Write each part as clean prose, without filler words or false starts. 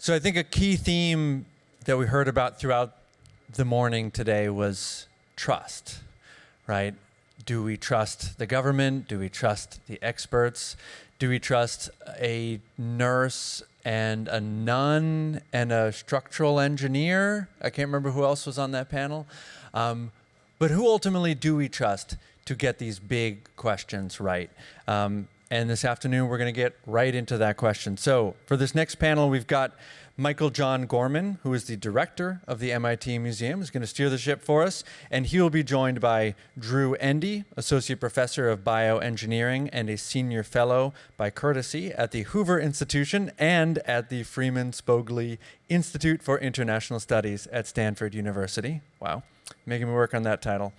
So I think a key theme that we heard about throughout the morning today was trust, right? Do we trust the government? Do we trust the experts? Do we trust a nurse and a nun and a structural engineer? I can't remember who else was on that panel. But who ultimately do we trust to get these big questions right? And this afternoon, we're going to get right into that question. So for this next panel, we've got Michael John Gorman, who is the director of the MIT Museum, who's going to steer the ship for us. And he will be joined by Drew Endy, associate professor of bioengineering and a senior fellow by courtesy at the Hoover Institution and at the Freeman Spogli Institute for International Studies at Stanford University. Wow, making me work on that title.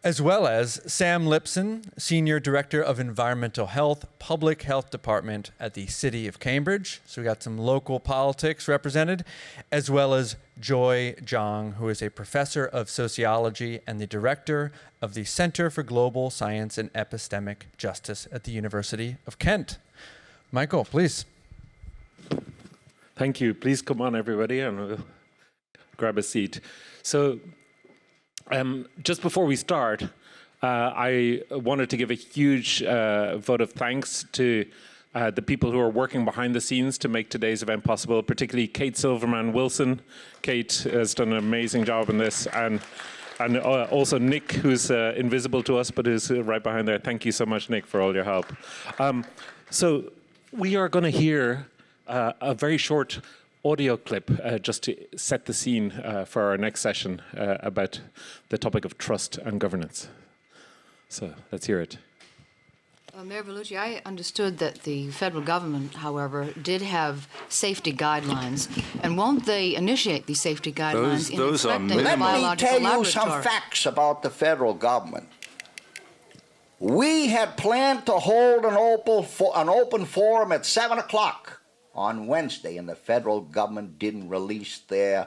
As well as Sam Lipson, Senior Director of Environmental Health, Public Health Department at the City of Cambridge. So we got some local politics represented, as well as Joy Zhang, who is a professor of sociology and the director of the Center for Global Science and Epistemic Justice at the University of Kent. Michael, please. Thank you. Please come on, everybody, and we'll grab a seat. So, just before we start, I wanted to give a huge vote of thanks to the people who are working behind the scenes to make today's event possible, particularly Kate Silverman-Wilson. Kate has done an amazing job in this, and also Nick, who's invisible to us, but is right behind there. Thank you so much, Nick, for all your help. So we are going to hear a very short audio clip just to set the scene for our next session about the topic of trust and governance. So let's hear it. Mayor Vellucci, I understood that the federal government, however, did have safety guidelines, and won't they initiate these safety guidelines in inspecting the biological Let me tell you laboratory? some facts about the federal government. We had planned to hold an open forum at 7 o'clock on Wednesday, and the federal government didn't release their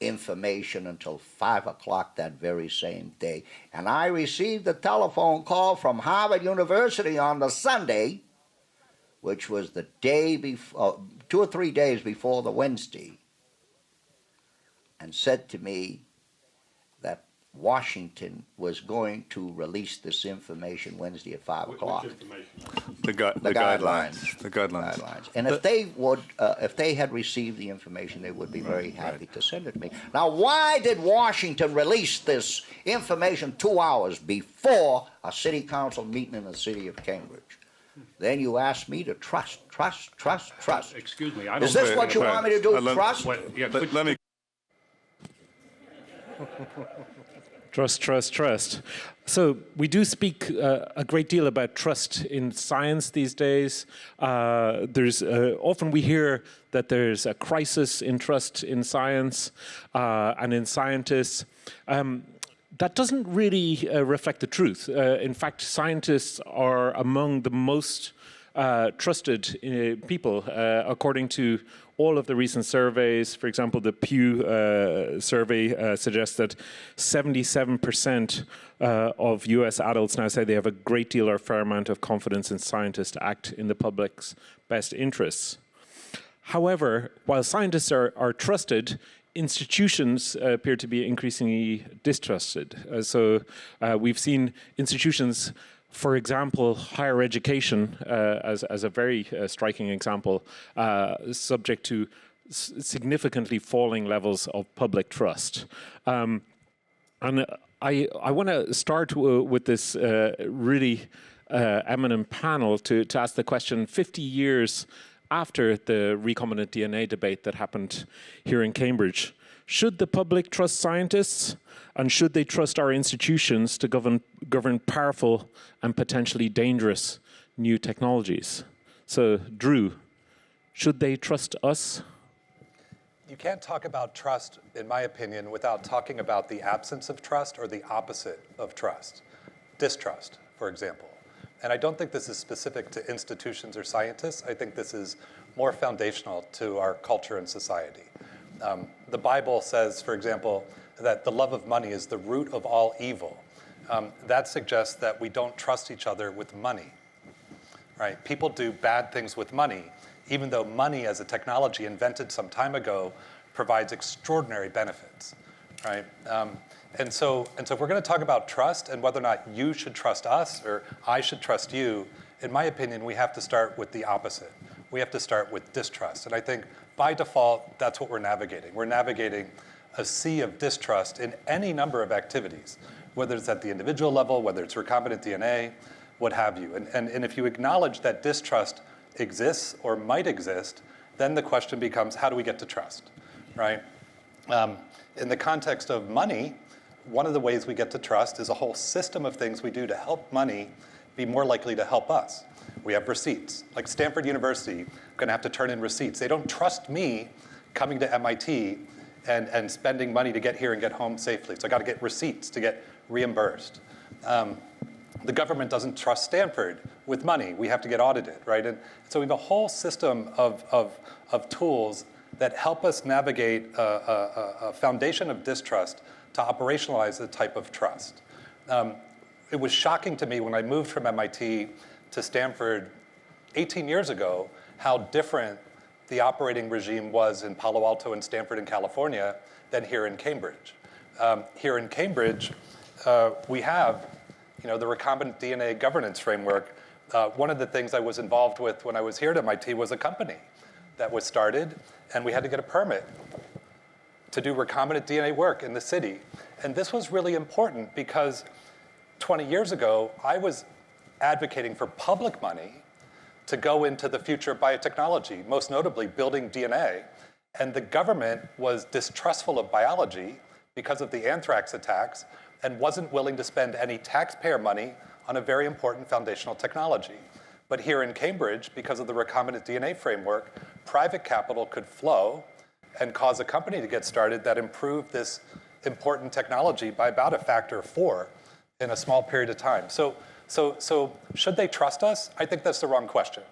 information until 5 o'clock that very same day. And I received a telephone call from Harvard University on the Sunday, which was the day before, 2 or 3 days before the Wednesday, and said to me that Washington was going to release this information Wednesday at 5 o'clock. The guidelines. The guidelines. And if they had received the information, they would be very happy to send it to me. Now, why did Washington release this information 2 hours before a city council meeting in the city of Cambridge? Then you ask me to trust. Excuse me. Is this what you want me to do? Trust? Let me. Trust. So we do speak a great deal about trust in science these days. There's often we hear that there's a crisis in trust in science and in scientists. That doesn't really reflect the truth. In fact, scientists are among the most trusted people, according to all of the recent surveys. For example, the Pew survey suggests that 77% of US adults now say they have a great deal or fair amount of confidence in scientists to act in the public's best interests. However, while scientists are trusted, institutions appear to be increasingly distrusted. So we've seen institutions, for example, higher education, as a very striking example, subject to significantly falling levels of public trust. And I want to start with this really eminent panel to ask the question, 50 years after the recombinant DNA debate that happened here in Cambridge, should the public trust scientists, and should they trust our institutions to govern powerful and potentially dangerous new technologies? So, Drew, should they trust us? You can't talk about trust, in my opinion, without talking about the absence of trust or the opposite of trust. Distrust, for example. And I don't think this is specific to institutions or scientists. I think this is more foundational to our culture and society. The Bible says, for example, that the love of money is the root of all evil. That suggests that we don't trust each other with money, right? People do bad things with money, even though money as a technology invented some time ago provides extraordinary benefits, right? And so if we're going to talk about trust and whether or not you should trust us or I should trust you, in my opinion, we have to start with the opposite. We have to start with distrust. And I think by default, that's what we're navigating. We're navigating a sea of distrust in any number of activities, whether it's at the individual level, whether it's recombinant DNA, what have you. And if you acknowledge that distrust exists or might exist, then the question becomes, how do we get to trust, right? In the context of money, one of the ways we get to trust is a whole system of things we do to help money be more likely to help us. We have receipts. Like Stanford University, going to have to turn in receipts. They don't trust me coming to MIT and spending money to get here and get home safely. So I got to get receipts to get reimbursed. The government doesn't trust Stanford with money. We have to get audited, right? And so we have a whole system of tools that help us navigate a foundation of distrust to operationalize a type of trust. It was shocking to me when I moved from MIT to Stanford 18 years ago how different the operating regime was in Palo Alto and Stanford in California than here in Cambridge. Here in Cambridge, we have the recombinant DNA governance framework. One of the things I was involved with when I was here at MIT was a company that was started, and we had to get a permit to do recombinant DNA work in the city. And this was really important because 20 years ago, I was advocating for public money to go into the future of biotechnology, most notably building DNA. And the government was distrustful of biology because of the anthrax attacks and wasn't willing to spend any taxpayer money on a very important foundational technology. But here in Cambridge, because of the recombinant DNA framework, private capital could flow and cause a company to get started that improved this important technology by about a factor of 4 in a small period of time. So should they trust us? I think that's the wrong question.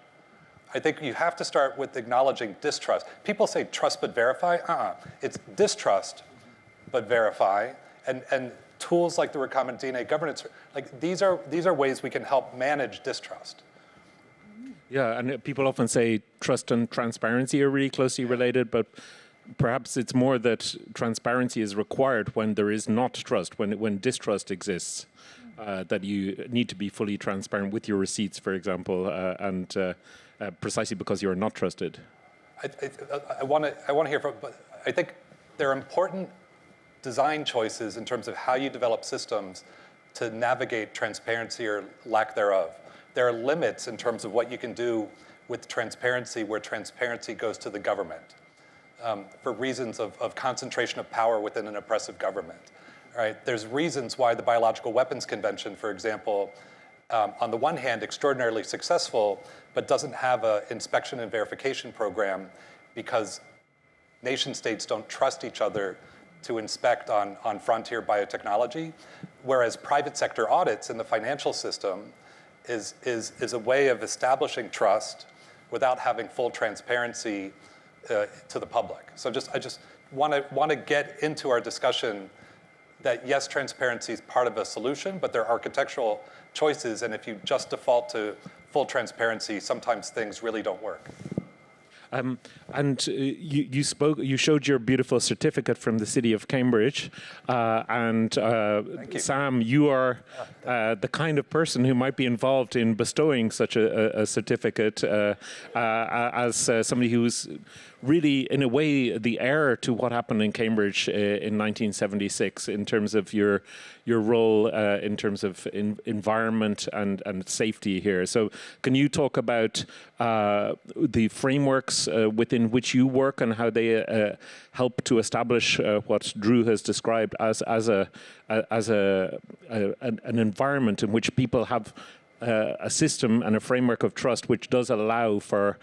I think you have to start with acknowledging distrust. People say trust but verify. It's distrust but verify. And tools like the recombinant DNA governance, like these are ways we can help manage distrust. Yeah, and people often say trust and transparency are really closely related, but perhaps it's more that transparency is required when there is not trust, when distrust exists, that you need to be fully transparent with your receipts, for example, and precisely because you're not trusted. I want to hear from, but I think there are important design choices in terms of how you develop systems to navigate transparency or lack thereof. There are limits in terms of what you can do with transparency where transparency goes to the government for reasons of concentration of power within an oppressive government. Right? There's reasons why the Biological Weapons Convention, for example, on the one hand, extraordinarily successful, but doesn't have an inspection and verification program because nation states don't trust each other to inspect on frontier biotechnology, whereas private sector audits in the financial system is a way of establishing trust without having full transparency to the public. So I just want to get into our discussion that yes, transparency is part of a solution, but there are architectural choices, and if you just default to full transparency, sometimes things really don't work. You showed your beautiful certificate from the city of Cambridge, and Sam, you are the kind of person who might be involved in bestowing such a certificate as somebody who's really, in a way, the heir to what happened in Cambridge in 1976 in terms of your role in terms of environment and safety here. So can you talk about the frameworks within which you work and how they help to establish what Drew has described as an environment in which people have a system and a framework of trust which does allow for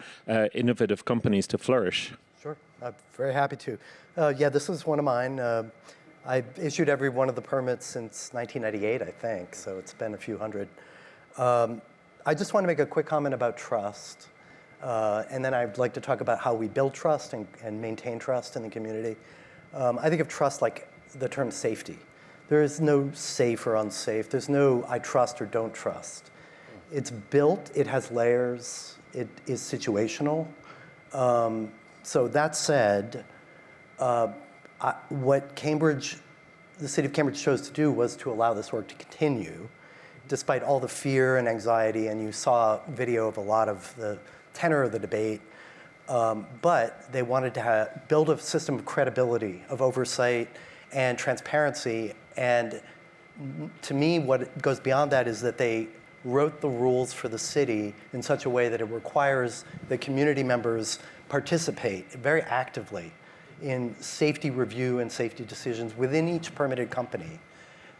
innovative companies to flourish? Sure, I'm very happy to. Yeah, this is one of mine. I've issued every one of the permits since 1998, I think, so it's been a few hundred. I just want to make a quick comment about trust, and then I'd like to talk about how we build trust and maintain trust in the community. I think of trust like the term safety. There is no safe or unsafe. There's no I trust or don't trust. It's built, it has layers, it is situational, So that said, what the city of Cambridge chose to do was to allow this work to continue, despite all the fear and anxiety, and you saw video of a lot of the tenor of the debate. But they wanted to build a system of credibility, of oversight and transparency. And to me, what goes beyond that is that they wrote the rules for the city in such a way that it requires that community members participate very actively in safety review and safety decisions within each permitted company.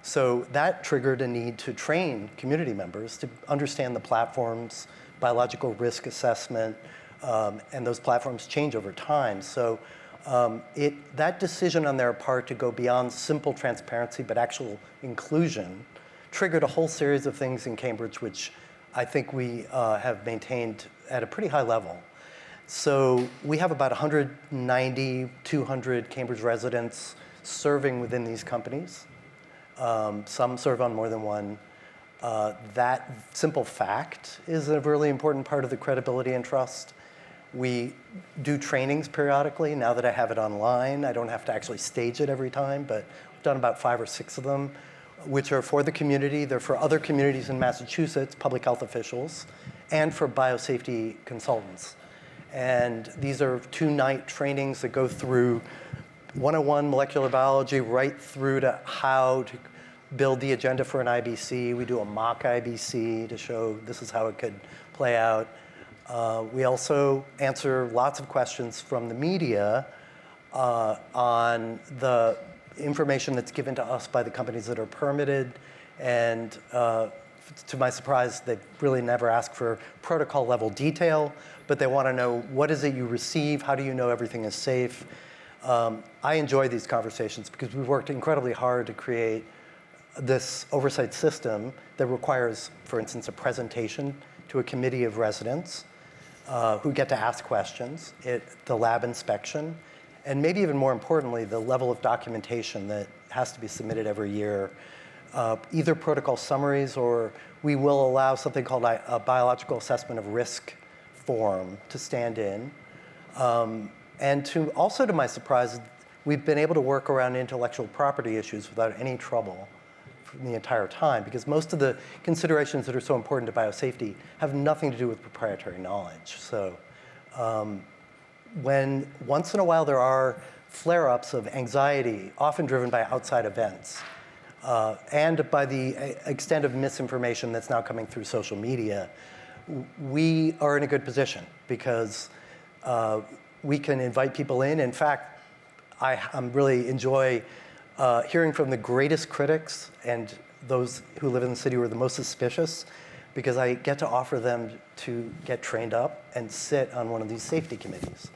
So that triggered a need to train community members to understand the platforms, biological risk assessment, and those platforms change over time. So that decision on their part to go beyond simple transparency but actual inclusion triggered a whole series of things in Cambridge which I think we have maintained at a pretty high level. So we have about 190, 200 Cambridge residents serving within these companies. Some serve on more than one. That simple fact is a really important part of the credibility and trust. We do trainings periodically. Now that I have it online, I don't have to actually stage it every time, but we've done about 5 or 6 of them, which are for the community. They're for other communities in Massachusetts, public health officials, and for biosafety consultants. And these are 2-night trainings that go through 101 molecular biology right through to how to build the agenda for an IBC. We do a mock IBC to show this is how it could play out. We also answer lots of questions from the media on the information that's given to us by the companies that are permitted. And to my surprise, they really never ask for protocol level detail, but they want to know what is it you receive, how do you know everything is safe. I enjoy these conversations because we've worked incredibly hard to create this oversight system that requires, for instance, a presentation to a committee of residents who get to ask questions, the lab inspection, and maybe even more importantly, the level of documentation that has to be submitted every year, either protocol summaries or we will allow something called a biological assessment of risk form to stand in. And also to my surprise, we've been able to work around intellectual property issues without any trouble the entire time, because most of the considerations that are so important to biosafety have nothing to do with proprietary knowledge. So when once in a while there are flare-ups of anxiety, often driven by outside events, and by the extent of misinformation that's now coming through social media, we are in a good position because we can invite people in. In fact, I really enjoy hearing from the greatest critics and those who live in the city who are the most suspicious, because I get to offer them to get trained up and sit on one of these safety committees.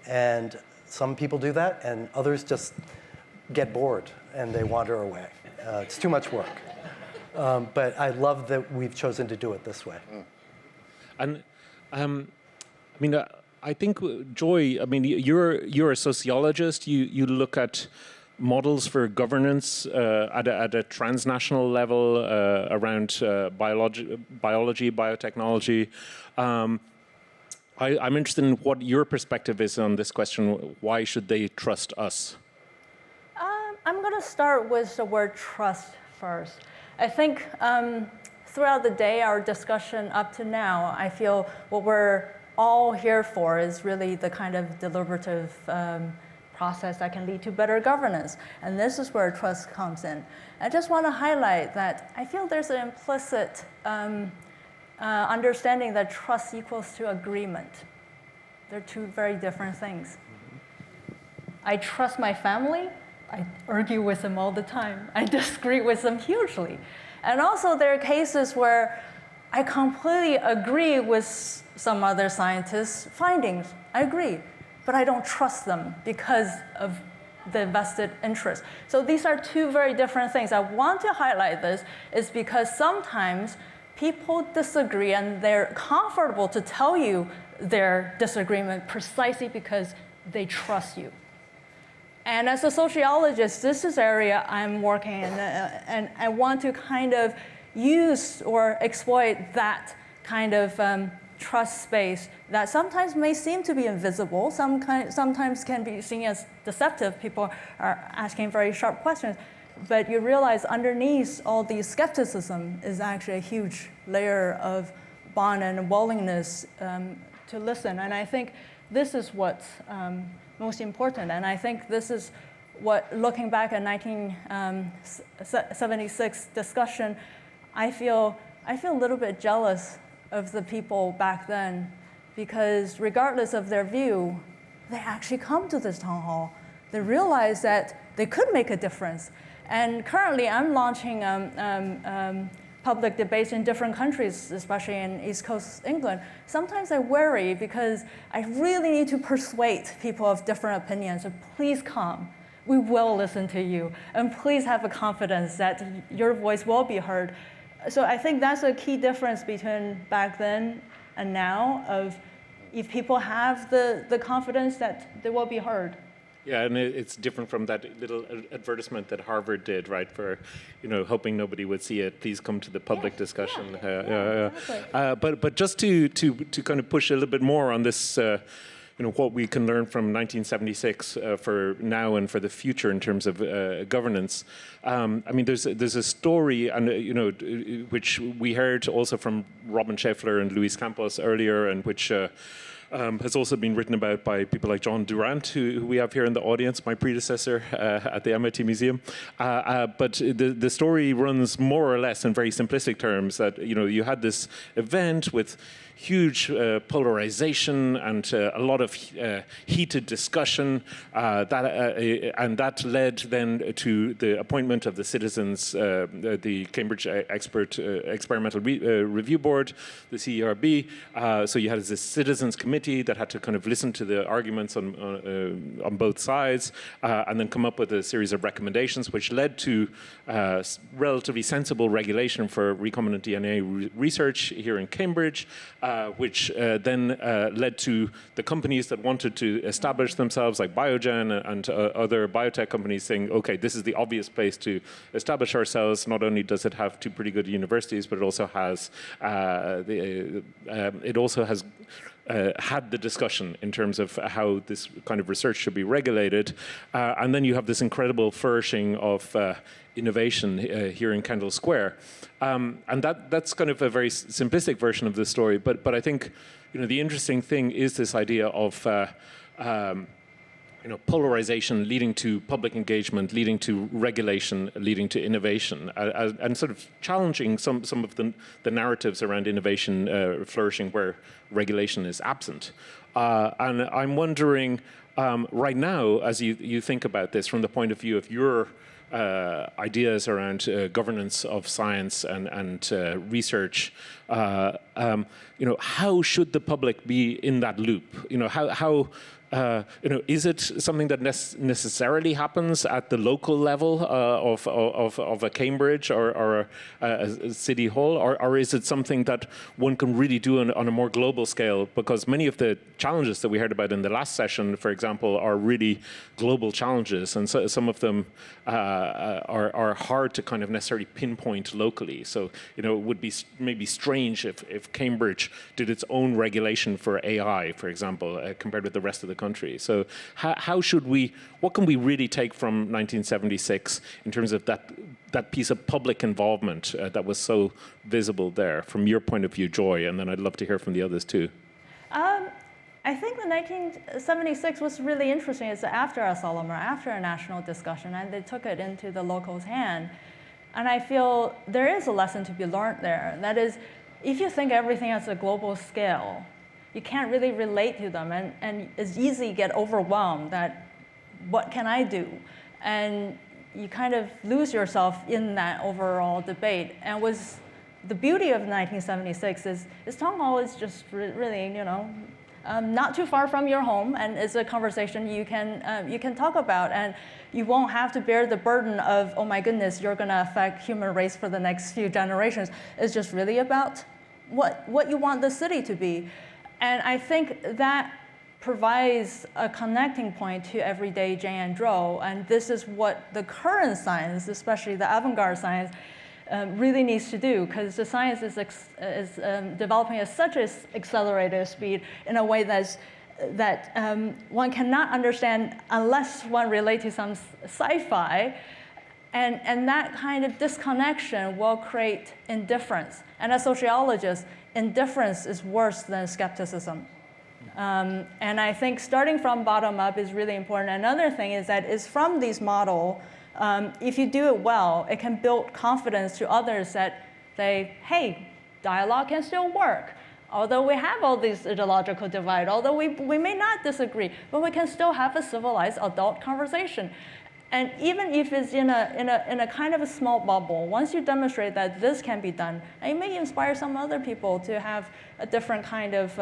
And some people do that, and others just get bored and they wander away. It's too much work. But I love that we've chosen to do it this way. And I think, Joy, you're a sociologist. You look at models for governance at a transnational level around biology, biotechnology. I'm interested in what your perspective is on this question. Why should they trust us? I'm going to start with the word trust first. I think throughout the day, our discussion up to now, I feel what we're all here for is really the kind of deliberative process that can lead to better governance. And this is where trust comes in. I just want to highlight that I feel there's an implicit understanding that trust equals to agreement. They're 2 very different things. I trust my family. I argue with them all the time. I disagree with them hugely. And also there are cases where I completely agree with some other scientists' findings. I agree, but I don't trust them because of the vested interest. So these are 2 very different things. I want to highlight this is because sometimes people disagree and they're comfortable to tell you their disagreement precisely because they trust you. And as a sociologist, this is an area I'm working in, and I want to kind of use or exploit that kind of trust space that sometimes may seem to be invisible, sometimes can be seen as deceptive. People are asking very sharp questions. But you realize underneath all the skepticism is actually a huge layer of bond and willingness to listen. And I think this is what's most important. And I think this is what, looking back at 1976 discussion, I feel a little bit jealous of the people back then, because regardless of their view, they actually come to this town hall. They realize that they could make a difference. And currently, I'm launching public debates in different countries, especially in East Coast England. Sometimes I worry because I really need to persuade people of different opinions. So please come. We will listen to you. And please have a confidence that your voice will be heard. So I think that's a key difference between back then and now, of if people have the confidence that they will be heard. Yeah, and it's different from that little advertisement that Harvard did, right? For, hoping nobody would see it. Please come to the public discussion. Exactly. But just to kind of push a little bit more on this, what we can learn from 1976 for now and for the future in terms of governance. There's a story, and which we heard also from Robin Scheffler and Luis Campos earlier, and which. Has also been written about by people like John Durant, who we have here in the audience, my predecessor at the MIT Museum. But the story runs more or less in very simplistic terms that, you had this event with huge polarization and a lot of heated discussion, and that led then to the appointment of the citizens, the Cambridge Experimental Review Board, the CERB. So you had this citizens committee that had to kind of listen to the arguments on both sides, and then come up with a series of recommendations, which led to relatively sensible regulation for recombinant DNA research here in Cambridge. Which then led to the companies that wanted to establish themselves, like Biogen and other biotech companies, saying, "Okay, this is the obvious place to establish ourselves. Not only does it have two pretty good universities, but it also has had the discussion in terms of how this kind of research should be regulated." And then you have this incredible flourishing of innovation here in Kendall Square. And that's kind of a very simplistic version of the story. But I think the interesting thing is this idea of polarization leading to public engagement, leading to regulation, leading to innovation, and sort of challenging some of the narratives around innovation flourishing where regulation is absent. And I'm wondering, right now, as you think about this from the point of view of your ideas around governance of science and research, how should the public be in that loop? How is it something that necessarily happens at the local level of a Cambridge or a city hall, or is it something that one can really do on a more global scale? Because many of the challenges that we heard about in the last session, for example, are really global challenges, and so some of them are hard to kind of necessarily pinpoint locally. So it would be maybe strange if Cambridge did its own regulation for AI, for example, compared with the rest of the country. So what can we really take from 1976 in terms of that piece of public involvement that was so visible there, from your point of view, Joy, and then I'd love to hear from the others too. I think the 1976 was really interesting. It's after a solemn, after a national discussion, and they took it into the locals' hand. And I feel there is a lesson to be learned there. That is, if you think everything at a global scale, you can't really relate to them, and it's easy to get overwhelmed that, what can I do? And you kind of lose yourself in that overall debate. And the beauty of 1976 is town hall is just really, not too far from your home, and it's a conversation you can talk about, and you won't have to bear the burden of, oh my goodness, you're going to affect human race for the next few generations. It's just really about what you want the city to be. And I think that provides a connecting point to everyday Jane and Joe, and this is what the current science, especially the avant-garde science, really needs to do, because the science is developing at such an accelerated speed in a way that one cannot understand unless one relates to some sci-fi. And that kind of disconnection will create indifference. And as sociologists, indifference is worse than skepticism. And I think starting from bottom up is really important. Another thing is that it's from these models, if you do it well, it can build confidence to others that say, hey, dialogue can still work. Although we have all these ideological divide, although we may not disagree, but we can still have a civilized adult conversation. And even if it's in a kind of a small bubble, once you demonstrate that this can be done, and it may inspire some other people to have a different kind of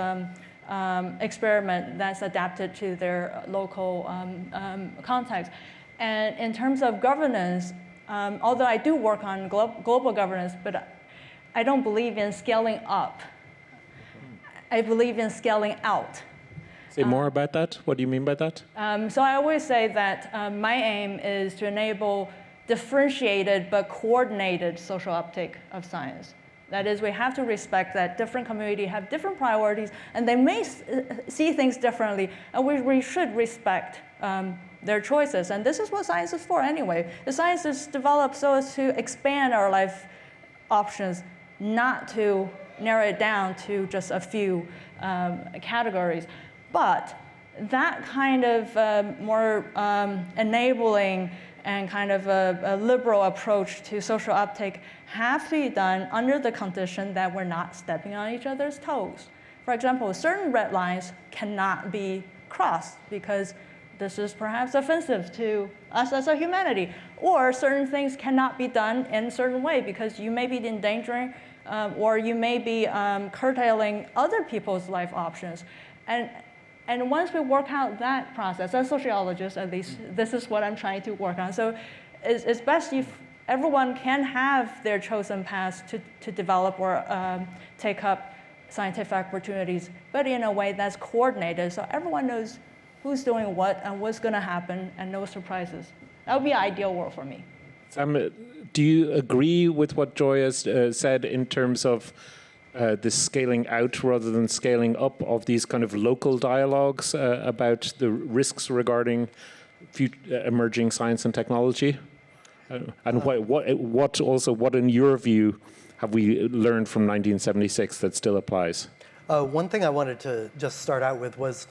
experiment that's adapted to their local context. And in terms of governance, although I do work on global governance, but I don't believe in scaling up. I believe in scaling out. Say more about that. What do you mean by that? So I always say that my aim is to enable differentiated but coordinated social uptake of science. That is, we have to respect that different communities have different priorities, and they may see things differently, and we should respect their choices. And this is what science is for anyway. The science is developed so as to expand our life options, not to narrow it down to just a few categories. But that kind of more enabling and kind of a liberal approach to social uptake have to be done under the condition that we're not stepping on each other's toes. For example, certain red lines cannot be crossed because this is perhaps offensive to us as a humanity. Or certain things cannot be done in a certain way because you may be endangering or you may be curtailing other people's life options. And once we work out that process, as sociologists at least, this is what I'm trying to work on. So it's best if everyone can have their chosen paths to develop or take up scientific opportunities, but in a way that's coordinated so everyone knows who's doing what and what's going to happen and no surprises. That would be an ideal world for me. Do you agree with what Joy has said in terms of the scaling out rather than scaling up of these kind of local dialogues about the risks regarding emerging science and technology? And what in your view have we learned from 1976 that still applies? One thing I wanted to just start out with was,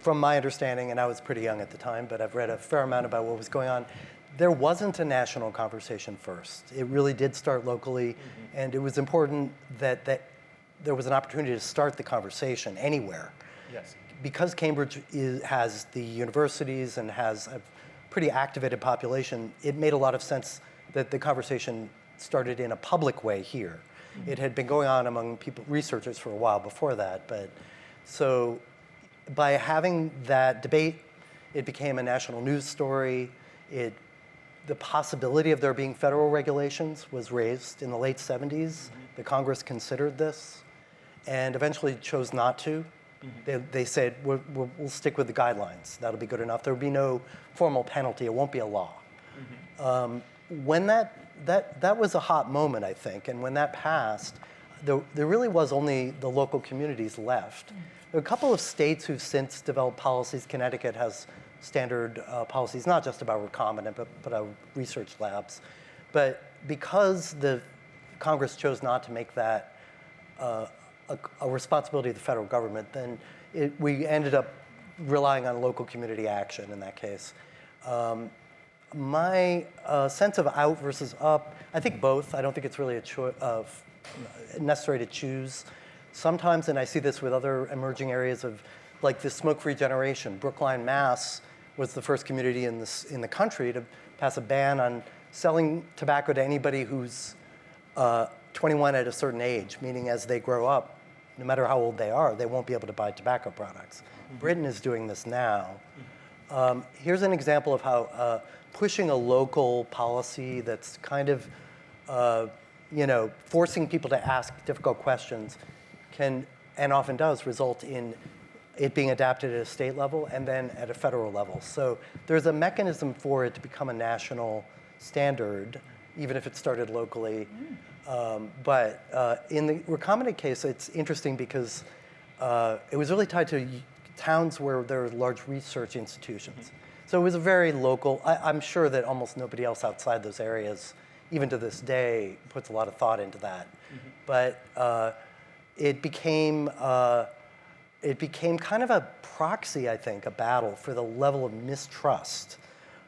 from my understanding, and I was pretty young at the time, but I've read a fair amount about what was going on, there wasn't a national conversation first. It really did start locally, and it was important that there was an opportunity to start the conversation anywhere. Yes. Because Cambridge has the universities and has a pretty activated population, it made a lot of sense that the conversation started in a public way here. It had been going on among researchers for a while before that, but so by having that debate, it became a national news story. The possibility of there being federal regulations was raised in the late 70s. The Congress considered this and eventually chose not to. They said, we'll stick with the guidelines. That'll be good enough. There'll be no formal penalty. It won't be a law. When that was a hot moment, I think, and when that passed, there really was only the local communities left. There are a couple of states who've since developed policies. Connecticut has standard policies, not just about recombinant, but research labs. But because the Congress chose not to make that a responsibility of the federal government, then we ended up relying on local community action in that case. My sense of out versus up, I think both. I don't think it's really necessary to choose. Sometimes, and I see this with other emerging areas of, like the smoke-free generation. Brookline, Mass. was the first community in the country to pass a ban on selling tobacco to anybody who's 21 at a certain age, meaning as they grow up, no matter how old they are, they won't be able to buy tobacco products. Britain is doing this now. Here's an example of how pushing a local policy that's kind of, forcing people to ask difficult questions can, and often does, result in it being adapted at a state level and then at a federal level. So there's a mechanism for it to become a national standard. even if it started locally. But in the recombinant case, it's interesting because it was really tied to towns where there were large research institutions. So it was a very local. I'm sure that almost nobody else outside those areas, even to this day, puts a lot of thought into that. But it became kind of a proxy, I think, a battle for the level of mistrust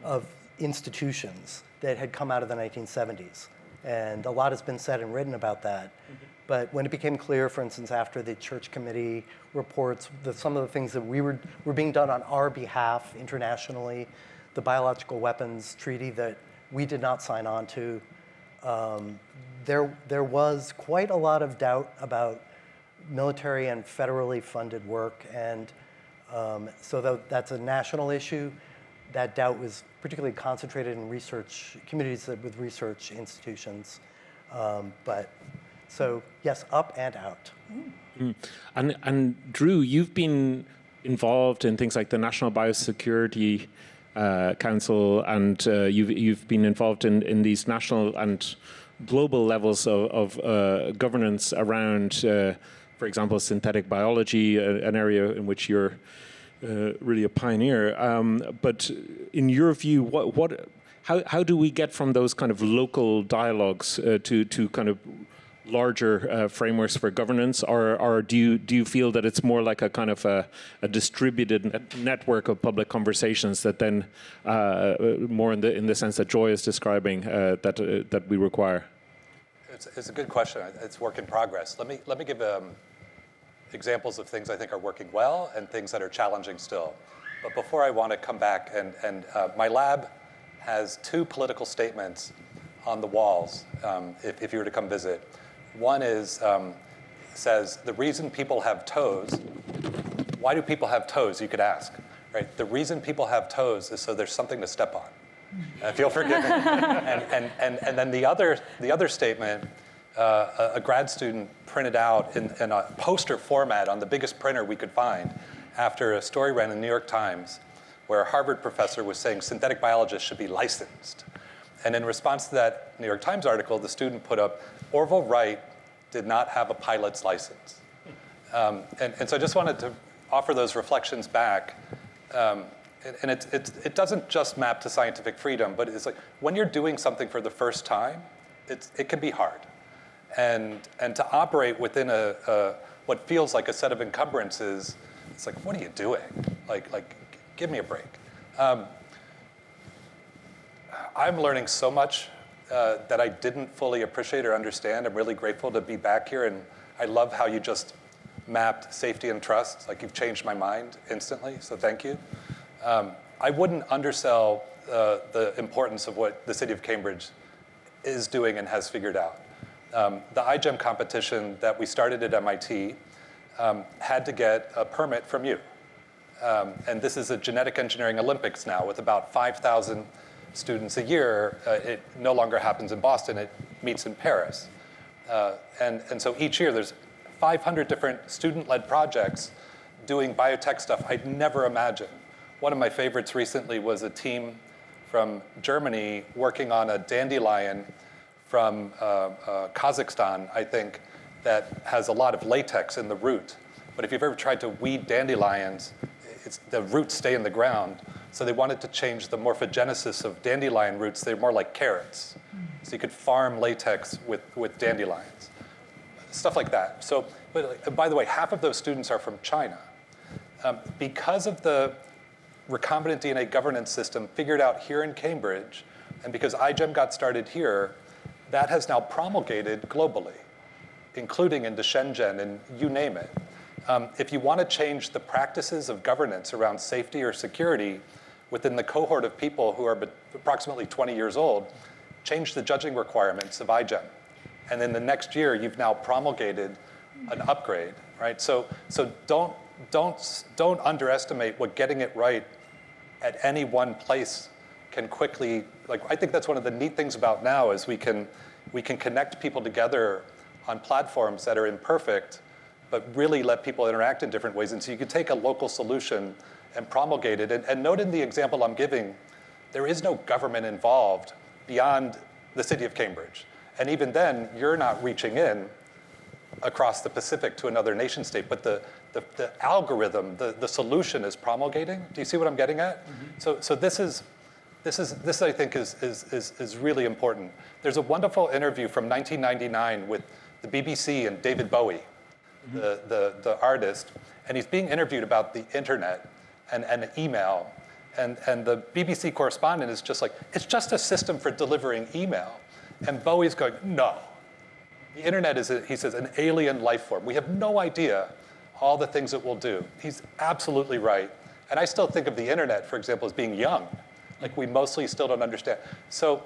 of institutions that had come out of the 1970s. And a lot has been said and written about that. But when it became clear, for instance, after the Church Committee reports, some of the things that were being done on our behalf internationally, the Biological Weapons Treaty that we did not sign on to, there was quite a lot of doubt about military and federally funded work. And so that's a national issue. That doubt was particularly concentrated in research communities with research institutions. So yes, up and out. And Drew, you've been involved in things like the National Biosecurity Council, and you've been involved in these national and global levels of governance around, for example, synthetic biology, an area in which you're really a pioneer. But in your view, how do we get from those kind of local dialogues to kind of larger frameworks for governance, or do you feel that it's more like a kind of a distributed network of public conversations that then more in the sense that Joy is describing that we require? It's a good question. It's work in progress. Let me give examples of things I think are working well and things that are challenging still. But before I want to come back, and my lab has 2 political statements on the walls if you were to come visit. One says, the reason people have toes, why do people have toes, you could ask, right? The reason people have toes is so there's something to step on. Feel forgiven. and then the other statement, a grad student printed out in a poster format on the biggest printer we could find after a story ran in the New York Times where a Harvard professor was saying synthetic biologists should be licensed. And in response to that New York Times article, the student put up, Orville Wright did not have a pilot's license. And so I just wanted to offer those reflections back. And it doesn't just map to scientific freedom, but it's like when you're doing something for the first time, it can be hard. And to operate within what feels like a set of encumbrances, it's like, what are you doing? Like give me a break. I'm learning so much that I didn't fully appreciate or understand. I'm really grateful to be back here, and I love how you just mapped safety and trust. Like, you've changed my mind instantly, so thank you. I wouldn't undersell the importance of what the city of Cambridge is doing and has figured out. The iGEM competition that we started at MIT had to get a permit from you. And this is a genetic engineering Olympics now with about 5,000 students a year. It no longer happens in Boston, it meets in Paris. And so each year there's 500 different student-led projects doing biotech stuff I'd never imagined. One of my favorites recently was a team from Germany working on a dandelion from Kazakhstan, I think, that has a lot of latex in the root. But if you've ever tried to weed dandelions, the roots stay in the ground. So they wanted to change the morphogenesis of dandelion roots. They're more like carrots. So you could farm latex with dandelions. Stuff like that. So, but by the way, half of those students are from China. Because of the recombinant DNA governance system figured out here in Cambridge, and because iGEM got started here, that has now promulgated globally, including into Shenzhen and you name it. If you want to change the practices of governance around safety or security within the cohort of people who are approximately 20 years old, change the judging requirements of iGEM. And then the next year, you've now promulgated an upgrade, right? So don't underestimate what getting it right at any one place can quickly, like, I think that's one of the neat things about now is we can connect people together on platforms that are imperfect, but really let people interact in different ways. And so you could take a local solution and promulgate it. And note in the example I'm giving, there is no government involved beyond the city of Cambridge. And even then, you're not reaching in across the Pacific to another nation state, but the algorithm, the solution is promulgating. Do you see what I'm getting at? Mm-hmm. So this I think is really important. There's a wonderful interview from 1999 with the BBC and David Bowie, mm-hmm. the artist, and he's being interviewed about the internet and email, and the BBC correspondent is just like, it's just a system for delivering email. And Bowie's going, no. The internet is, he says, an alien life form. We have no idea all the things it will do. He's absolutely right. And I still think of the internet, for example, as being young. Like we mostly still don't understand. So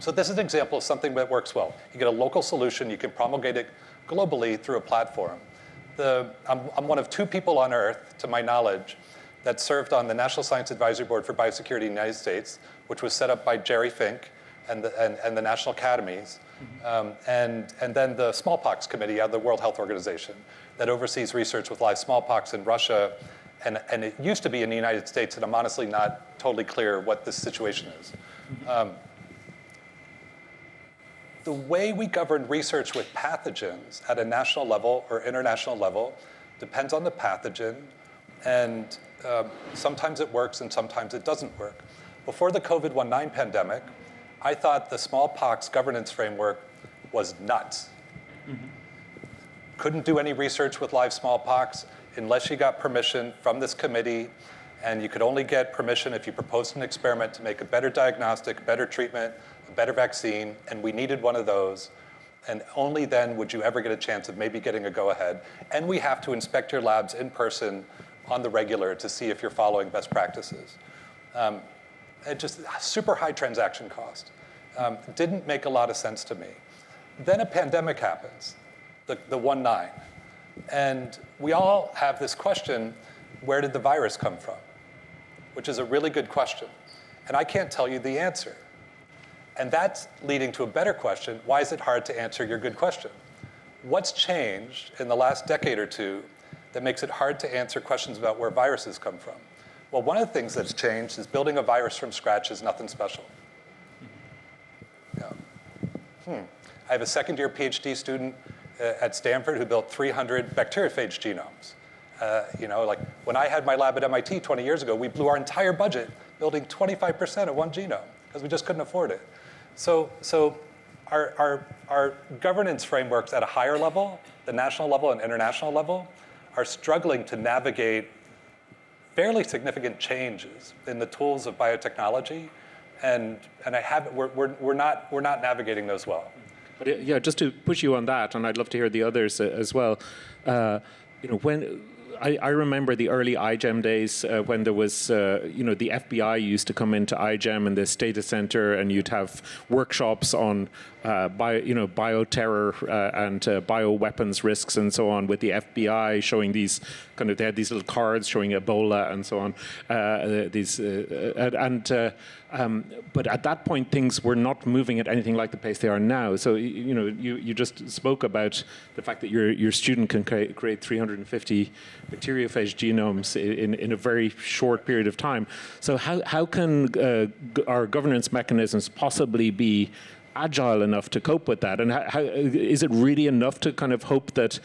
this is an example of something that works well. You get a local solution, you can promulgate it globally through a platform. I'm one of 2 people on Earth, to my knowledge, that served on the National Science Advisory Board for Biosecurity in the United States, which was set up by Jerry Fink and the National Academies, and then the Smallpox Committee of the World Health Organization that oversees research with live smallpox in Russia, and it used to be in the United States, and I'm honestly not totally clear what this situation is. The way we govern research with pathogens at a national level or international level depends on the pathogen, and sometimes it works and sometimes it doesn't work. Before the COVID-19 pandemic, I thought the smallpox governance framework was nuts. Mm-hmm. Couldn't do any research with live smallpox unless you got permission from this committee, and you could only get permission if you proposed an experiment to make a better diagnostic, better treatment, a better vaccine, and we needed one of those. And only then would you ever get a chance of maybe getting a go-ahead. And we have to inspect your labs in person on the regular to see if you're following best practices. It just super high transaction cost. Didn't make a lot of sense to me. Then a pandemic happens, the 1.9. And we all have this question, where did the virus come from? Which is a really good question. And I can't tell you the answer. And that's leading to a better question, why is it hard to answer your good question? What's changed in the last decade or 2 that makes it hard to answer questions about where viruses come from? Well, one of the things that's changed is building a virus from scratch is nothing special. Yeah. I have a second-year PhD student at Stanford who built 300 bacteriophage genomes. Like when I had my lab at MIT 20 years ago, we blew our entire budget building 25% of one genome because we just couldn't afford it. So our governance frameworks at a higher level, the national level and international level, are struggling to navigate fairly significant changes in the tools of biotechnology, and we're not navigating those well. But yeah, just to push you on that, and I'd love to hear the others as well. When I remember the early iGEM days when there was, the FBI used to come into iGEM and this data center, and you'd have workshops on bioterror and bioweapons risks and so on, with the FBI showing these they had these little cards showing Ebola and so on. But at that point, things were not moving at anything like the pace they are now. So you just spoke about the fact that your student can create 350 bacteriophage genomes in a very short period of time. So how can our governance mechanisms possibly be agile enough to cope with that? And how is it really enough to kind of hope that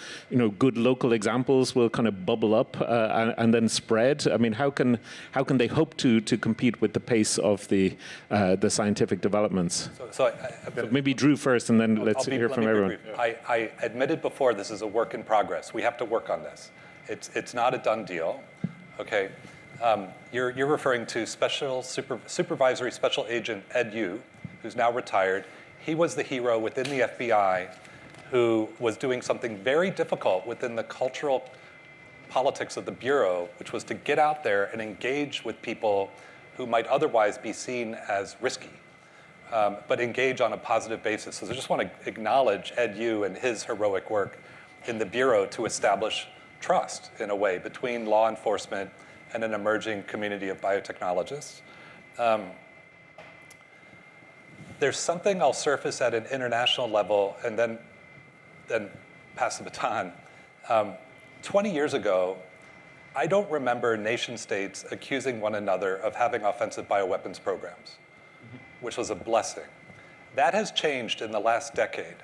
good local examples will kind of bubble up and then spread? I mean, how can they hope to compete with the pace of the scientific developments? So maybe Drew first, and then let's hear from everyone. I admitted before this is a work in progress. We have to work on this. It's not a done deal. Okay, you're referring to supervisory special agent Ed Yu, who's now retired. He was the hero within the FBI who was doing something very difficult within the cultural politics of the Bureau, which was to get out there and engage with people who might otherwise be seen as risky, but engage on a positive basis. So I just want to acknowledge Ed Yu and his heroic work in the Bureau to establish trust, in a way, between law enforcement and an emerging community of biotechnologists. There's something I'll surface at an international level and then pass the baton. 20 years ago, I don't remember nation states accusing one another of having offensive bioweapons programs, which was a blessing. That has changed in the last decade.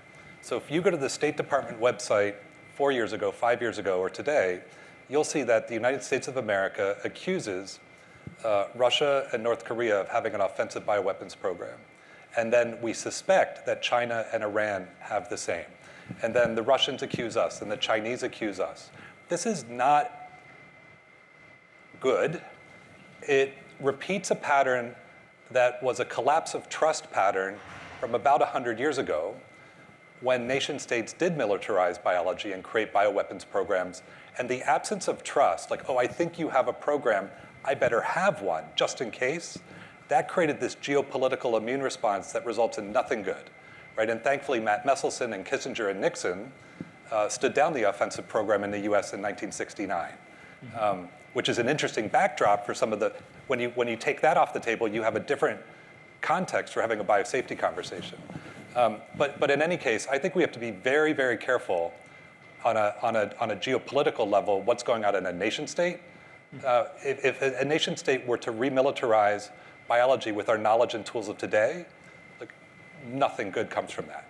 So if you go to the State Department website 4 years ago, 5 years ago, or today, you'll see that the United States of America accuses Russia and North Korea of having an offensive bioweapons program. And then we suspect that China and Iran have the same. And then the Russians accuse us, and the Chinese accuse us. This is not good. It repeats a pattern that was a collapse of trust pattern from about 100 years ago, when nation states did militarize biology and create bioweapons programs. And the absence of trust, like, oh, I think you have a program, I better have one, just in case, that created this geopolitical immune response that results in nothing good, right? And thankfully, Matt Messelson and Kissinger and Nixon stood down the offensive program in the US in 1969, which is an interesting backdrop for some of the, when you take that off the table, you have a different context for having a biosafety conversation. But in any case, I think we have to be very, very careful on a geopolitical level what's going on in a nation state. If a nation state were to remilitarize biology with our knowledge and tools of today, like, nothing good comes from that.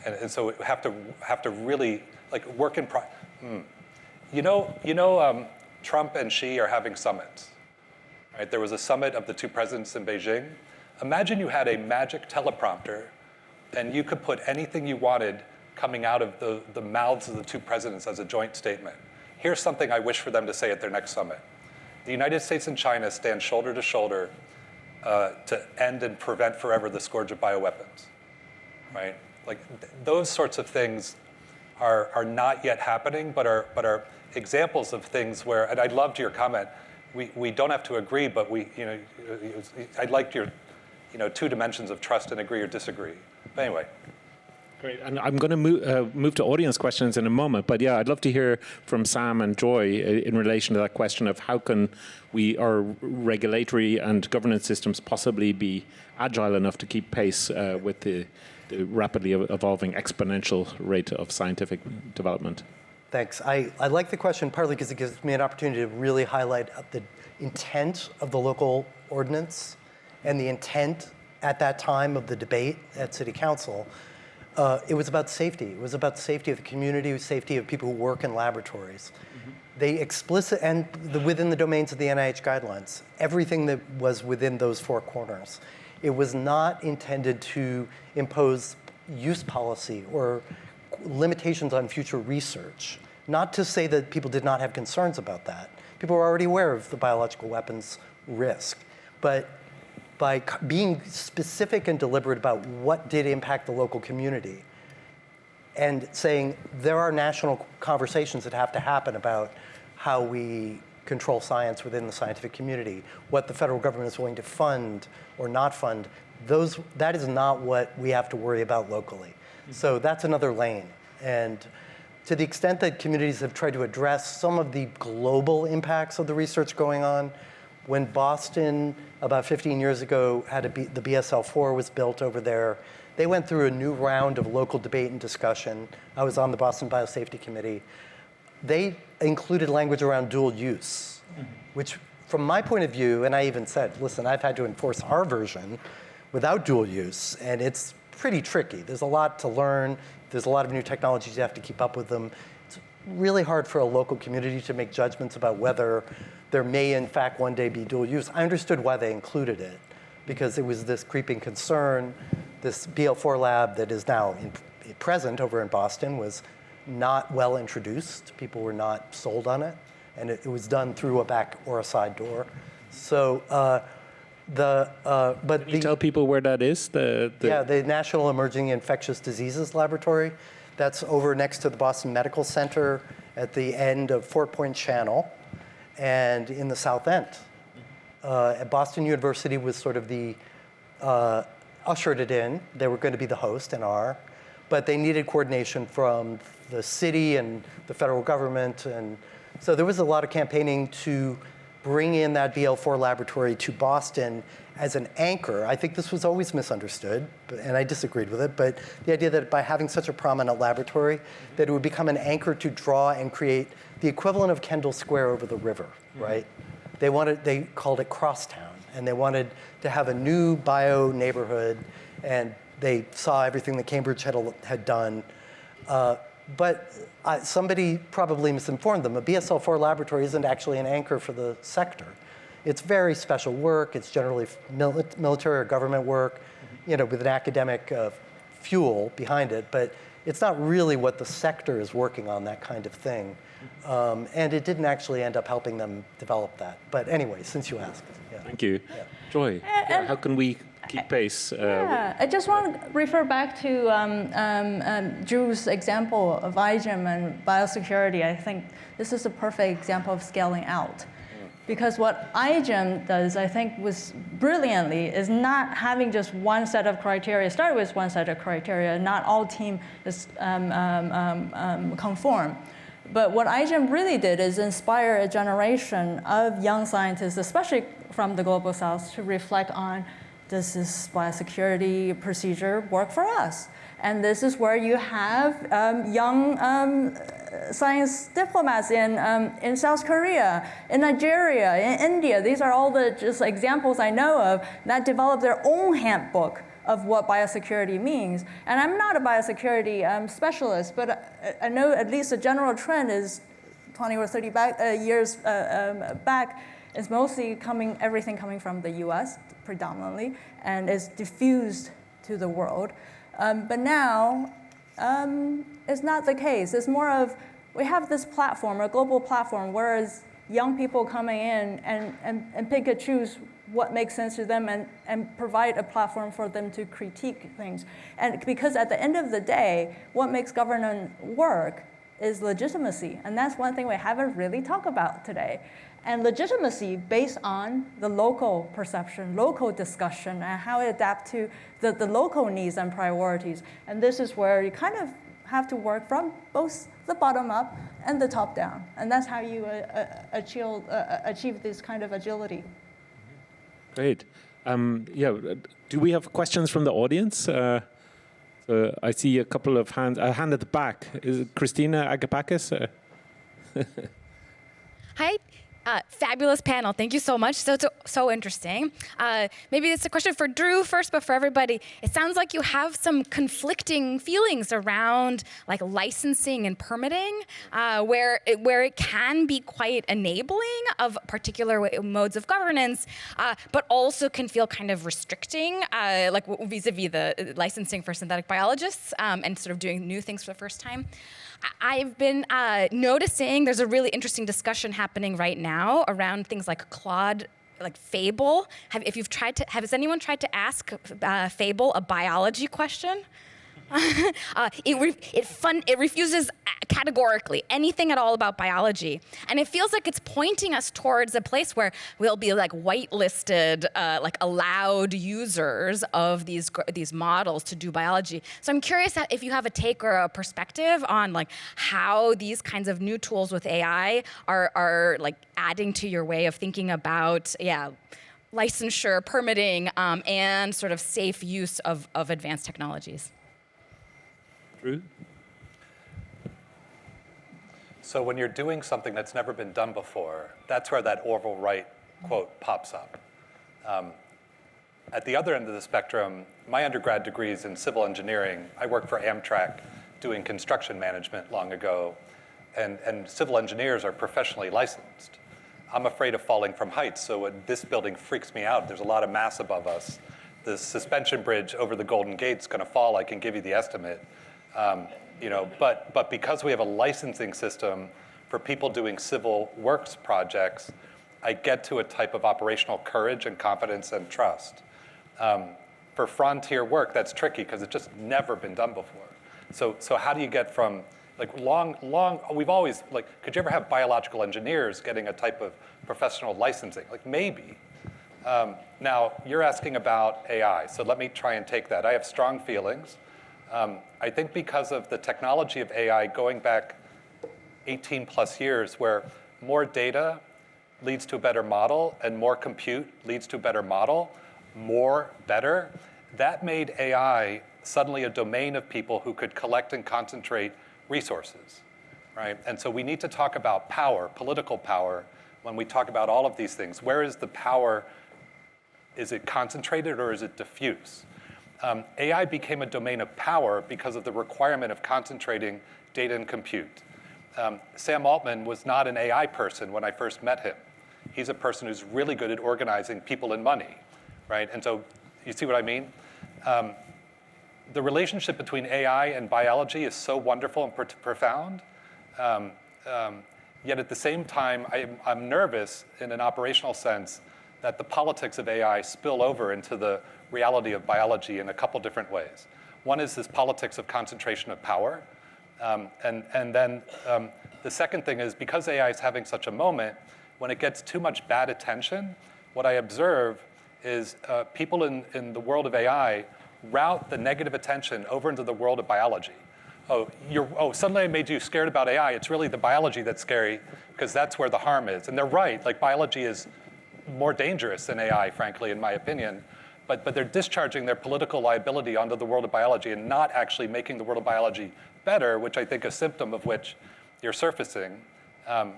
And so we have to really like work in Trump and Xi are having summits, right? There was a summit of the two presidents in Beijing. Imagine you had a magic teleprompter and you could put anything you wanted coming out of the mouths of the two presidents as a joint statement. Here's something I wish for them to say at their next summit. The United States and China stand shoulder to shoulder to end and prevent forever the scourge of bioweapons, right? Like those sorts of things are not yet happening, but are examples of things where, and I loved your comment, we don't have to agree, but I liked your, two dimensions of trust and agree or disagree. But anyway. Great, and I'm going to move to audience questions in a moment, but yeah, I'd love to hear from Sam and Joy in relation to that question of how can our regulatory and governance systems possibly be agile enough to keep pace with the rapidly evolving exponential rate of scientific development. Thanks. I like the question partly because it gives me an opportunity to really highlight the intent of the local ordinance and the intent at that time of the debate at City Council. It was about safety. It was about safety of the community, safety of people who work in laboratories. Mm-hmm. They within the domains of the NIH guidelines, everything that was within those four corners. It was not intended to impose use policy or limitations on future research. Not to say that people did not have concerns about that. People were already aware of the biological weapons risk. But by being specific and deliberate about what did impact the local community and saying there are national conversations that have to happen about how we control science within the scientific community, what the federal government is willing to fund or not fund, that is not what we have to worry about locally. Mm-hmm. So that's another lane. And to the extent that communities have tried to address some of the global impacts of the research going on, when Boston, about 15 years ago, the BSL-4 was built over there, they went through a new round of local debate and discussion. I was on the Boston Biosafety Committee. They included language around dual use, which from my point of view, and I even said, listen, I've had to enforce our version without dual use, and it's pretty tricky. There's a lot to learn. There's a lot of new technologies. You have to keep up with them. It's really hard for a local community to make judgments about whether there may, in fact, one day be dual use. I understood why they included it, because it was this creeping concern. This BL4 lab that is now present over in Boston was not well introduced. People were not sold on it, and it was done through a back or a side door. So, Can you tell people where that is? Yeah, the National Emerging Infectious Diseases Laboratory. That's over next to the Boston Medical Center at the end of Fort Point Channel and in the South End. At Boston University was sort of ushered it in. They were going to be the host and are, but they needed coordination from the city and the federal government. And so there was a lot of campaigning to bring in that BL4 laboratory to Boston as an anchor. I think this was always misunderstood, and I disagreed with it, but the idea that by having such a prominent laboratory, that it would become an anchor to draw and create the equivalent of Kendall Square over the river, right? They called it Crosstown, and they wanted to have a new bio neighborhood and They saw everything that Cambridge had done. But somebody probably misinformed them. A BSL-4 laboratory isn't actually an anchor for the sector. It's very special work. It's generally military or government work, with an academic fuel behind it. But it's not really what the sector is working on, that kind of thing. And it didn't actually end up helping them develop that. But anyway, since you asked. Yeah. Thank you. Yeah. Joy, how can we keep pace? I just want to refer back to Drew's example of iGEM and biosecurity. I think this is a perfect example of scaling out. Because what iGEM does, I think, was brilliantly, is not having just one set of criteria. Start with one set of criteria. Not all team is conform. But what iGEM really did is inspire a generation of young scientists, especially from the Global South, to reflect on, does this biosecurity procedure work for us? And this is where you have young science diplomats in South Korea, in Nigeria, in India. These are all the just examples I know of that developed their own handbook of what biosecurity means. And I'm not a biosecurity specialist, but I know at least the general trend is 20 or 30 years back is mostly everything coming from the US predominantly, and is diffused to the world. But now, it's not the case. It's more of, we have this platform, a global platform, whereas young people coming in and pick and choose what makes sense to them and provide a platform for them to critique things. And because at the end of the day, what makes governance work is legitimacy. And that's one thing we haven't really talked about today. And legitimacy based on the local perception, local discussion, and how it adapt to the local needs and priorities. And this is where you kind of have to work from both the bottom up and the top down. And that's how you achieve this kind of agility. Great. Do we have questions from the audience? So I see a couple of hands. A hand at the back. Is it Christina Agapakis? Hi. Fabulous panel. Thank you so much. So interesting. Maybe it's a question for Drew first, but for everybody, it sounds like you have some conflicting feelings around like licensing and permitting, where it can be quite enabling of particular modes of governance, but also can feel kind of restricting, like vis-a-vis the licensing for synthetic biologists and sort of doing new things for the first time. I've been noticing there's a really interesting discussion happening right now around things like Claude, like Fable. Has anyone tried to ask Fable a biology question? It refuses categorically anything at all about biology, and it feels like it's pointing us towards a place where we'll be like whitelisted, like allowed users of these models to do biology. So I'm curious if you have a take or a perspective on like how these kinds of new tools with AI are like adding to your way of thinking about licensure, permitting, and sort of safe use of advanced technologies. Drew? So when you're doing something that's never been done before, that's where that Orville Wright quote pops up. At the other end of the spectrum, my undergrad degree is in civil engineering. I worked for Amtrak doing construction management long ago, and civil engineers are professionally licensed. I'm afraid of falling from heights, so when this building freaks me out. There's a lot of mass above us. The suspension bridge over the Golden Gate's gonna fall. I can give you the estimate. But because we have a licensing system for people doing civil works projects, I get to a type of operational courage and competence and trust. For frontier work, that's tricky because it's just never been done before. So how do you get from like we've always, like, could you ever have biological engineers getting a type of professional licensing? Like maybe. Now, you're asking about AI, so let me try and take that. I have strong feelings. I think because of the technology of AI going back 18 plus years, where more data leads to a better model and more compute leads to a better model, better, that made AI suddenly a domain of people who could collect and concentrate resources, right? And so we need to talk about power, political power, when we talk about all of these things. Where is the power? Is it concentrated or is it diffuse? AI became a domain of power because of the requirement of concentrating data and compute. Sam Altman was not an AI person when I first met him. He's a person who's really good at organizing people and money, right? And so you see what I mean? The relationship between AI and biology is so wonderful and profound. Yet at the same time, I'm nervous in an operational sense that the politics of AI spill over into the reality of biology in a couple different ways. One is this politics of concentration of power. And then the second thing is, because AI is having such a moment, when it gets too much bad attention, what I observe is people in the world of AI route the negative attention over into the world of biology. Suddenly I made you scared about AI. It's really the biology that's scary, because that's where the harm is. And they're right. Like, biology is more dangerous than AI, frankly, in my opinion. But they're discharging their political liability onto the world of biology and not actually making the world of biology better, which I think is a symptom of which you're surfacing. So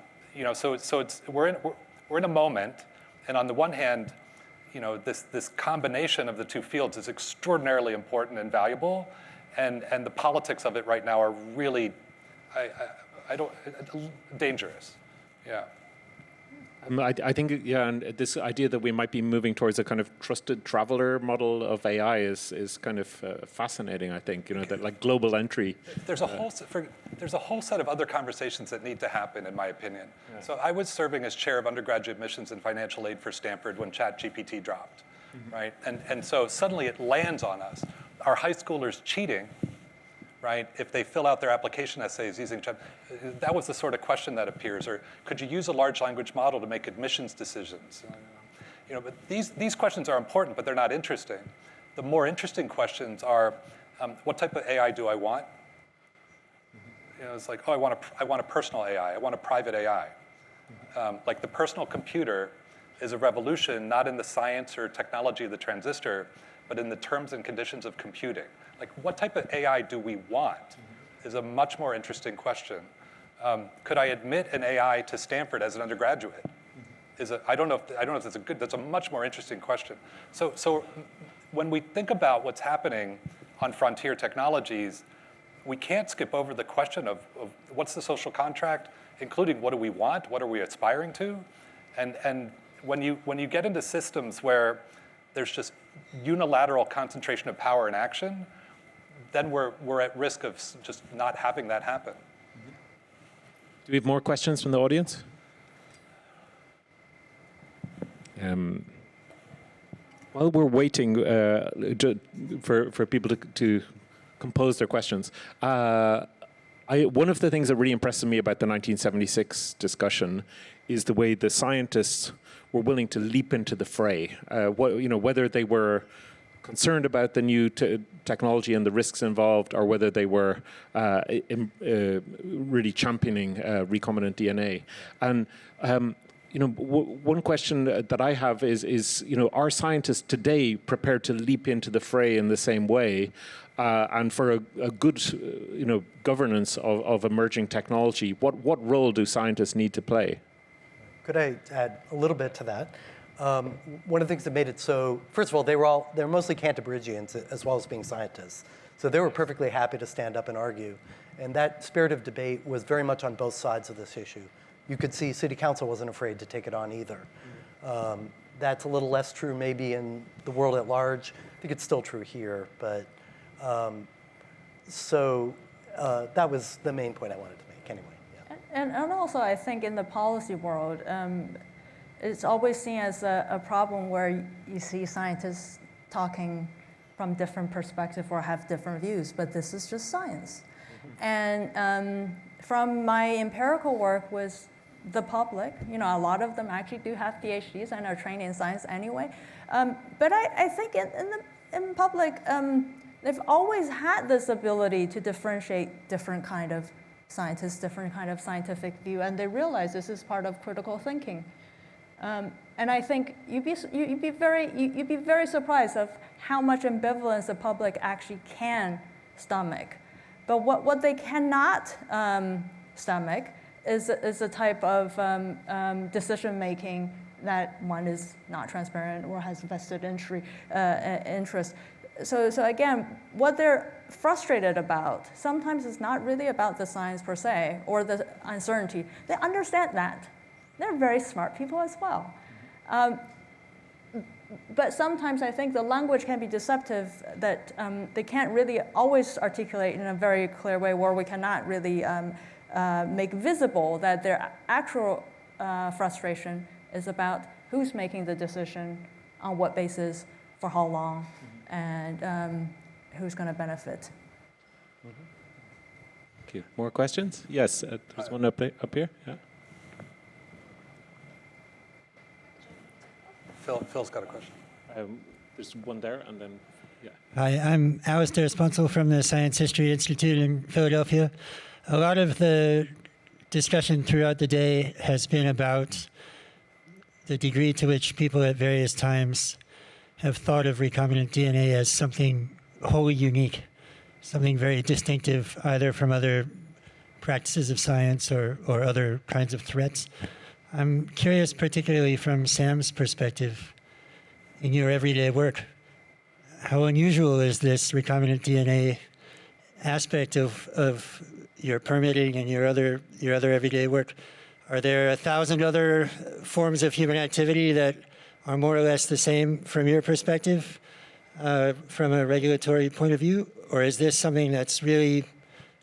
we're in a moment, and on the one hand, this combination of the two fields is extraordinarily important and valuable, and the politics of it right now are really, dangerous. Yeah. I think, yeah, and this idea that we might be moving towards a kind of trusted traveler model of AI is kind of fascinating. I think, that like global entry. There's a whole set of other conversations that need to happen, in my opinion. Yeah. So I was serving as chair of undergraduate admissions and financial aid for Stanford when ChatGPT dropped, right? And so suddenly it lands on us. Are high schoolers cheating, right, if they fill out their application essays using Chat? That was the sort of question that appears. Or could you use a large language model to make admissions decisions? But these questions are important, but they're not interesting. The more interesting questions are, what type of AI do I want? It's like, I want a personal AI. I want a private AI. Like, the personal computer is a revolution, not in the science or technology of the transistor, but in the terms and conditions of computing. Like, what type of AI do we want is a much more interesting question. Could I admit an AI to Stanford as an undergraduate? I don't know if that's a much more interesting question. So when we think about what's happening on frontier technologies, we can't skip over the question of what's the social contract, including what do we want, what are we aspiring to? And when you get into systems where there's just unilateral concentration of power and action, then we're at risk of just not having that happen. Do we have more questions from the audience? While we're waiting for people to compose their questions, one of the things that really impresses me about the 1976 discussion is the way the scientists were willing to leap into the fray. Whether they were concerned about the new technology and the risks involved, or whether they were really championing recombinant DNA. And one question that I have is are scientists today prepared to leap into the fray in the same way? And for a good governance of emerging technology, what role do scientists need to play? Could I add a little bit to that? One of the things that made it so, first of all, they were mostly Cantabrigians as well as being scientists. So they were perfectly happy to stand up and argue. And that spirit of debate was very much on both sides of this issue. You could see City Council wasn't afraid to take it on either. That's a little less true maybe in the world at large. I think it's still true here. But that was the main point I wanted to make anyway. Yeah. And also I think in the policy world, it's always seen as a problem where you see scientists talking from different perspectives or have different views, but this is just science. And from my empirical work with the public, a lot of them actually do have PhDs and are trained in science anyway. But I think in public, they've always had this ability to differentiate different kind of scientists, different kind of scientific view, and they realize this is part of critical thinking. And I think you'd be very surprised of how much ambivalence the public actually can stomach. But what they cannot stomach is a type of decision making that one is not transparent or has vested interest. So again, what they're frustrated about sometimes is not really about the science per se or the uncertainty. They understand that. They're very smart people as well. But sometimes I think the language can be deceptive, that they can't really always articulate in a very clear way, where we cannot really make visible that their actual frustration is about who's making the decision, on what basis, for how long, and who's going to benefit. Thank you. More questions? Yes, there's one up here. Yeah. Phil's got a question. There's one there, and then, yeah. Hi, I'm Alistair Spunzel from the Science History Institute in Philadelphia. A lot of the discussion throughout the day has been about the degree to which people at various times have thought of recombinant DNA as something wholly unique, something very distinctive either from other practices of science or other kinds of threats. I'm curious, particularly from Sam's perspective, in your everyday work, how unusual is this recombinant DNA aspect of your permitting and your other everyday work? Are there 1,000 other forms of human activity that are more or less the same from your perspective, from a regulatory point of view? Or is this something that's really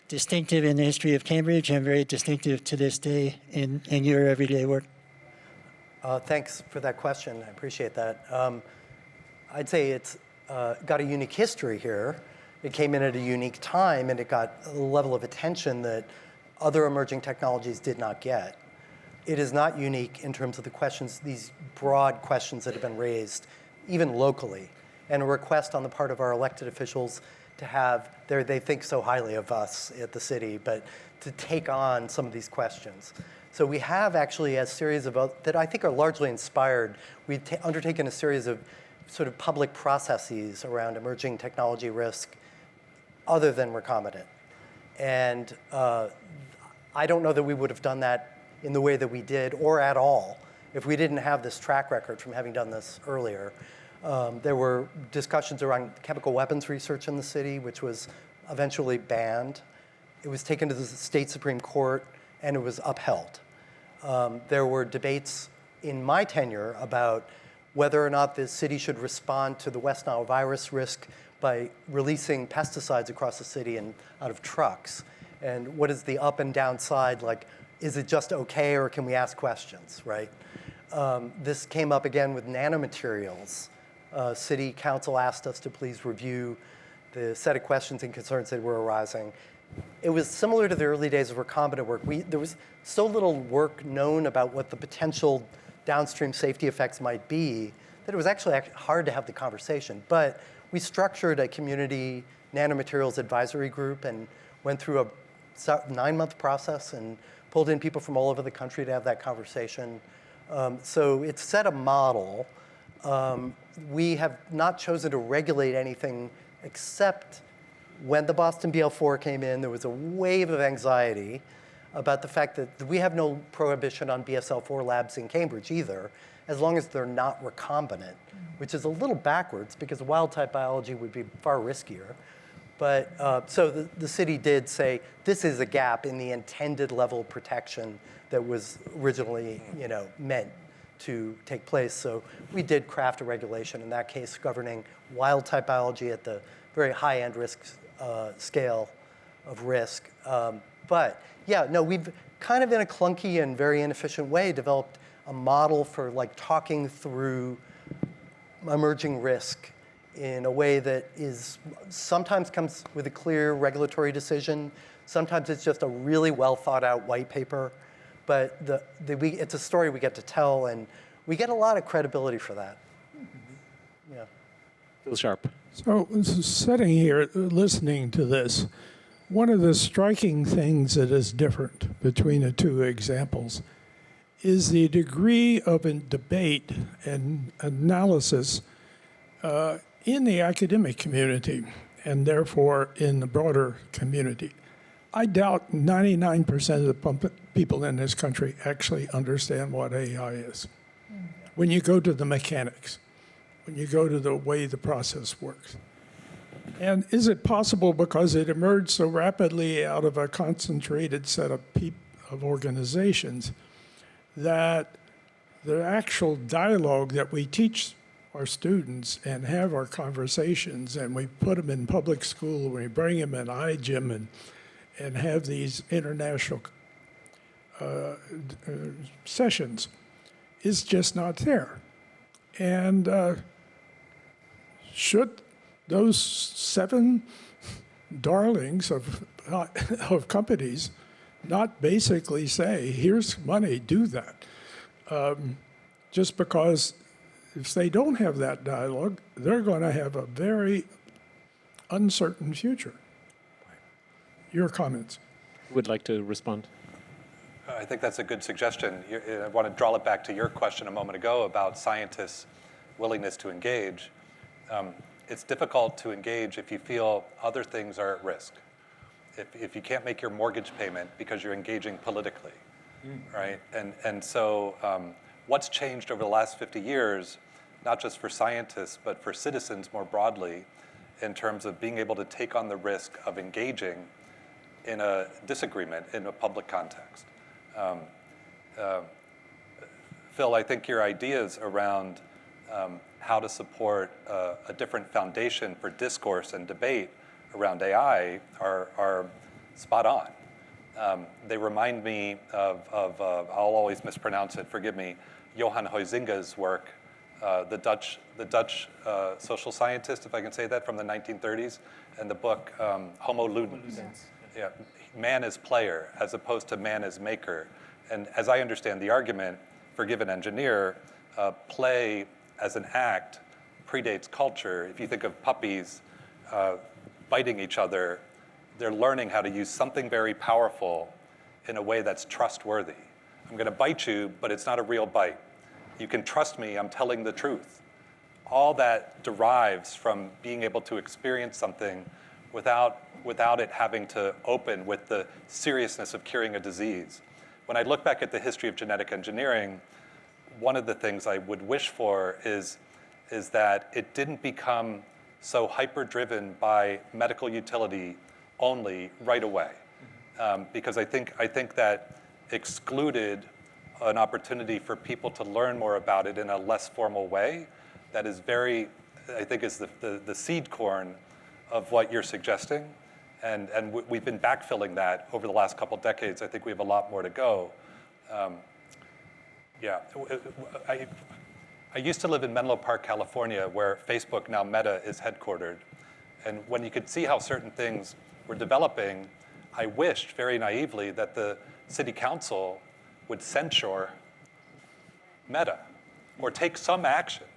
distinctive in the history of Cambridge and very distinctive to this day in your everyday work? Thanks for that question. I appreciate that. I'd say it's got a unique history here. It came in at a unique time, and it got a level of attention that other emerging technologies did not get. It is not unique in terms of the questions, these broad questions that have been raised, even locally, and a request on the part of our elected officials to have, they think so highly of us at the city, but to take on some of these questions. So we have actually a series of, that I think are largely inspired, we've undertaken a series of sort of public processes around emerging technology risk other than recombinant. And I don't know that we would have done that in the way that we did, or at all, if we didn't have this track record from having done this earlier. There were discussions around chemical weapons research in the city, which was eventually banned. It was taken to the state Supreme Court, and it was upheld. There were debates in my tenure about whether or not the city should respond to the West Nile virus risk by releasing pesticides across the city and out of trucks. And what is the up and down side, like, is it just okay, or can we ask questions, right? This came up again with nanomaterials. City council asked us to please review the set of questions and concerns that were arising. It was similar to the early days of recombinant work. There was so little work known about what the potential downstream safety effects might be that it was actually hard to have the conversation. But we structured a community nanomaterials advisory group and went through a 9-month process and pulled in people from all over the country to have that conversation. So it set a model. We have not chosen to regulate anything except when the Boston BL4 came in, there was a wave of anxiety about the fact that we have no prohibition on BSL-4 labs in Cambridge either, as long as they're not recombinant, which is a little backwards because wild-type biology would be far riskier. But so the city did say, this is a gap in the intended level of protection that was originally meant to take place. So we did craft a regulation, in that case, governing wild-type biology at the very high-end risk scale of risk. But yeah, no, we've kind of in a clunky and very inefficient way developed a model for like talking through emerging risk in a way that is sometimes comes with a clear regulatory decision. Sometimes it's just a really well thought out white paper. But it's a story we get to tell, and we get a lot of credibility for that. Yeah. Phil Sharp. So sitting here listening to this, one of the striking things that is different between the two examples is the degree of debate and analysis in the academic community and therefore in the broader community. I doubt 99% of the people in this country actually understand what AI is. When you go to the mechanics, when you go to the way the process works. And is it possible, because it emerged so rapidly out of a concentrated set of organizations, that the actual dialogue that we teach our students and have our conversations, and we put them in public school, we bring them in iGym and have these international sessions, is just not there? And should those 7 darlings of companies not basically say, here's money, do that? Just because if they don't have that dialogue, they're going to have a very uncertain future. Your comments? Who would like to respond? I think that's a good suggestion. I want to draw it back to your question a moment ago about scientists' willingness to engage. It's difficult to engage if you feel other things are at risk. If you can't make your mortgage payment because you're engaging politically, right? And so what's changed over the last 50 years, not just for scientists, but for citizens more broadly, in terms of being able to take on the risk of engaging in a disagreement in a public context. Phil, I think your ideas around how to support a different foundation for discourse and debate around AI are spot on. They remind me of I'll always mispronounce it, forgive me, Johan Huizinga's work, the Dutch social scientist, if I can say that, from the 1930s, and the book Homo Ludens. Yeah, man as player as opposed to man as maker. And as I understand the argument, forgive an engineer, play as an act predates culture. If you think of puppies biting each other, they're learning how to use something very powerful in a way that's trustworthy. I'm going to bite you, but it's not a real bite. You can trust me, I'm telling the truth. All that derives from being able to experience something without it having to open with the seriousness of curing a disease. When I look back at the history of genetic engineering, one of the things I would wish for is that it didn't become so hyper-driven by medical utility only right away, because I think that excluded an opportunity for people to learn more about it in a less formal way. That is very, I think, is the seed corn of what you're suggesting, and we've been backfilling that over the last couple decades. I think we have a lot more to go. I used to live in Menlo Park, California, where Facebook, now Meta, is headquartered. And when you could see how certain things were developing, I wished very naively that the city council would censure Meta or take some action,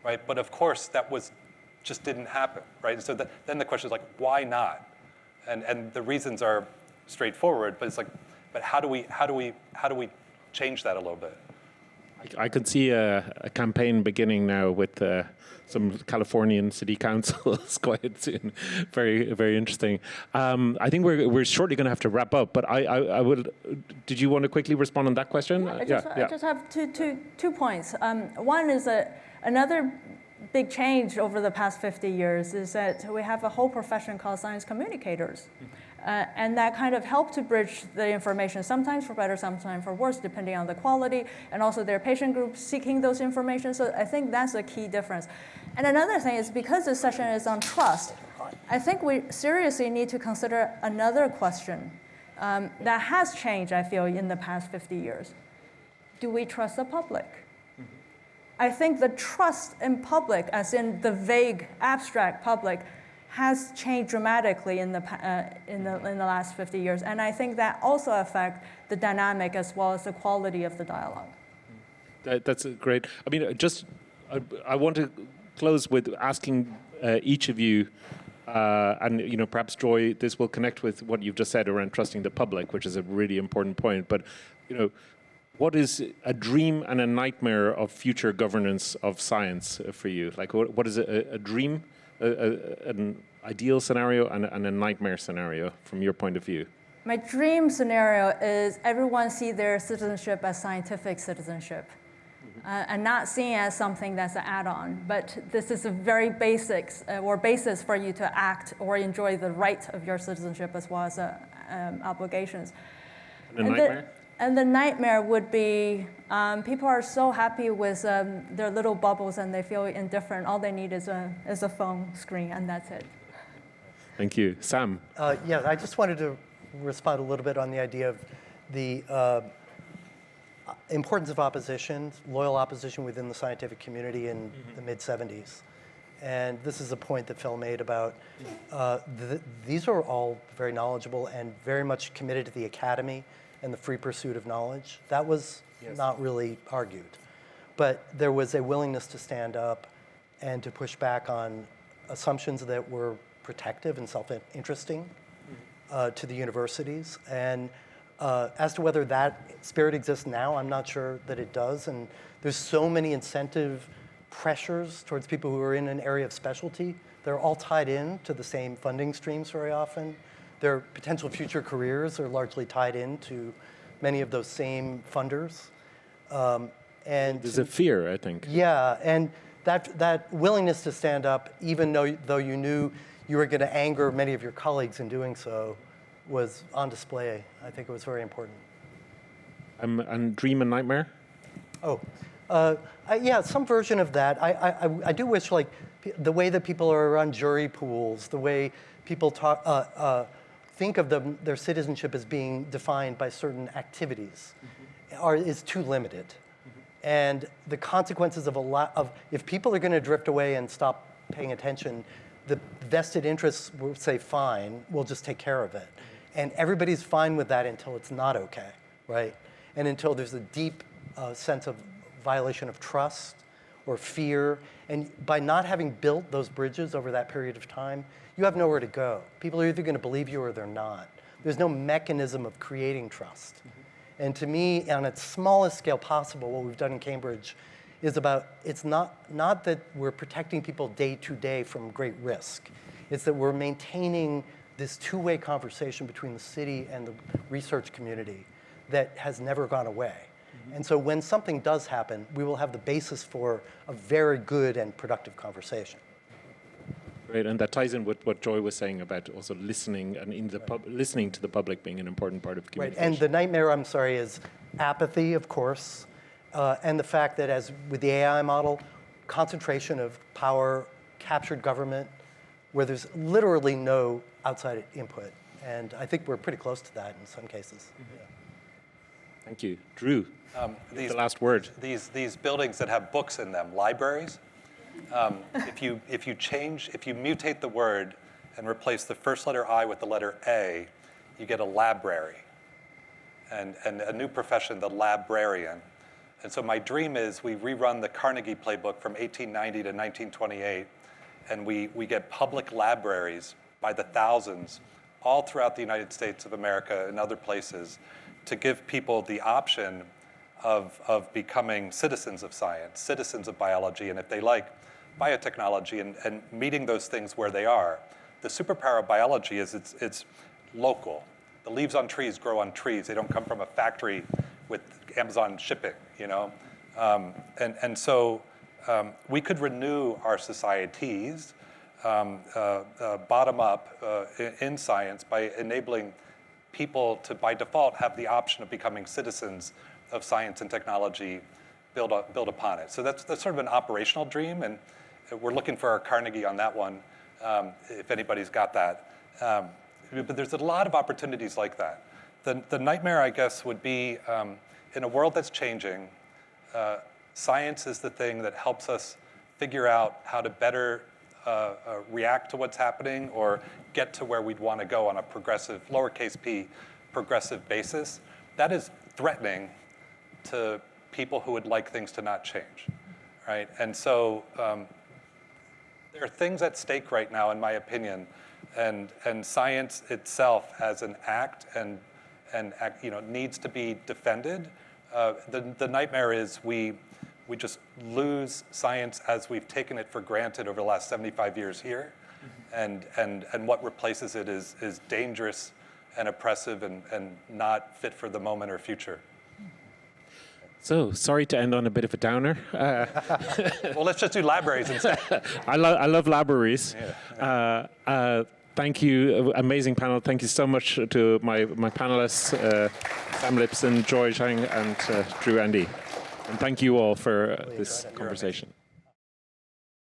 right? But of course, that just didn't happen, right? And so then the question is like, why not? And the reasons are straightforward, but it's like, but how do we change that a little bit? I could see a campaign beginning now with some Californian city councils quite soon. Very, very interesting. I think we're shortly going to have to wrap up, but I would. Did you want to quickly respond on that question? I just have two points. One is that another big change over the past 50 years is that we have a whole profession called science communicators. And that kind of helped to bridge the information, sometimes for better, sometimes for worse, depending on the quality, and also their patient groups seeking those information. So I think that's a key difference. And another thing is, because this session is on trust, I think we seriously need to consider another question that has changed, I feel, in the past 50 years. Do we trust the public? I think the trust in public, as in the vague, abstract public, has changed dramatically in the last 50 years. And I think that also affects the dynamic as well as the quality of the dialogue. That's great. I mean, I want to close with asking each of you, and perhaps Joy, this will connect with what you've just said around trusting the public, which is a really important point. But what is a dream and a nightmare of future governance of science for you? Like, what is a dream, an ideal scenario, and a nightmare scenario from your point of view? My dream scenario is everyone see their citizenship as scientific citizenship. and not seen as something that's an add-on. But this is a very basis for you to act or enjoy the right of your citizenship as well as obligations. And the nightmare? And the nightmare would be people are so happy with their little bubbles and they feel indifferent. All they need is a phone screen, and that's it. Thank you. Sam? Yeah, I just wanted to respond a little bit on the idea of the importance of opposition, loyal opposition within the scientific community in the mid-'70s. And this is a point that Phil made about these are all very knowledgeable and very much committed to the academy and the free pursuit of knowledge. That was not really argued. But there was a willingness to stand up and to push back on assumptions that were protective and self-interesting to the universities. And as to whether that spirit exists now, I'm not sure that it does. And there's so many incentive pressures towards people who are in an area of specialty. They're all tied in to the same funding streams very often. Their potential future careers are largely tied into many of those same funders. And there's a fear, I think. Yeah, and that willingness to stand up, even though you knew you were going to anger many of your colleagues in doing so, was on display. I think it was very important. And dream and nightmare? Oh, yeah, some version of that. I do wish, like, the way that people are on jury pools, the way people think of their citizenship as being defined by certain activities is too limited. And the consequences of if people are going to drift away and stop paying attention, the vested interests will say, fine, we'll just take care of it. And everybody's fine with that until it's not okay, right? And until there's a deep sense of violation of trust or fear. And by not having built those bridges over that period of time, you have nowhere to go. People are either going to believe you or they're not. There's no mechanism of creating trust. And to me, on its smallest scale possible, what we've done in Cambridge is about, it's not that we're protecting people day to day from great risk. It's that we're maintaining this two-way conversation between the city and the research community that has never gone away. And so when something does happen, we will have the basis for a very good and productive conversation. Right, and that ties in with what Joy was saying about also listening and listening to the public being an important part of communication. Right, and the nightmare, I'm sorry, is apathy, of course, and the fact that as with the AI model, concentration of power, captured government, where there's literally no outside input. And I think we're pretty close to that in some cases. Yeah. Thank you. Drew, the last word. These buildings that have books in them, libraries, if you mutate the word and replace the first letter I with the letter A, you get a library, and a new profession, the librarian. And so my dream is we rerun the Carnegie playbook from 1890 to 1928, and we get public libraries by the thousands all throughout the United States of America and other places to give people the option of becoming citizens of science, citizens of biology, and if they like, biotechnology, and meeting those things where they are. The superpower of biology is it's local. The leaves on trees grow on trees. They don't come from a factory with Amazon shipping, you know? And so we could renew our societies bottom up in science by enabling people to, by default, have the option of becoming citizens of science and technology, build upon it. So that's sort of an operational dream, and we're looking for our Carnegie on that one, if anybody's got that. But there's a lot of opportunities like that. The nightmare, I guess, would be in a world that's changing, science is the thing that helps us figure out how to better react to what's happening or get to where we'd want to go on a progressive, lowercase p, progressive basis. That is threatening to people who would like things to not change, right? And so there are things at stake right now, in my opinion, and science itself as an act and needs to be defended. The nightmare is we just lose science as we've taken it for granted over the last 75 years here, and what replaces it is dangerous and oppressive and not fit for the moment or future. So, sorry to end on a bit of a downer. Well, let's just do libraries instead. I love libraries. Yeah. Thank you, amazing panel. Thank you so much to my panelists, Sam Lipson, Joy Zhang, and Drew Endy. And thank you all for this conversation.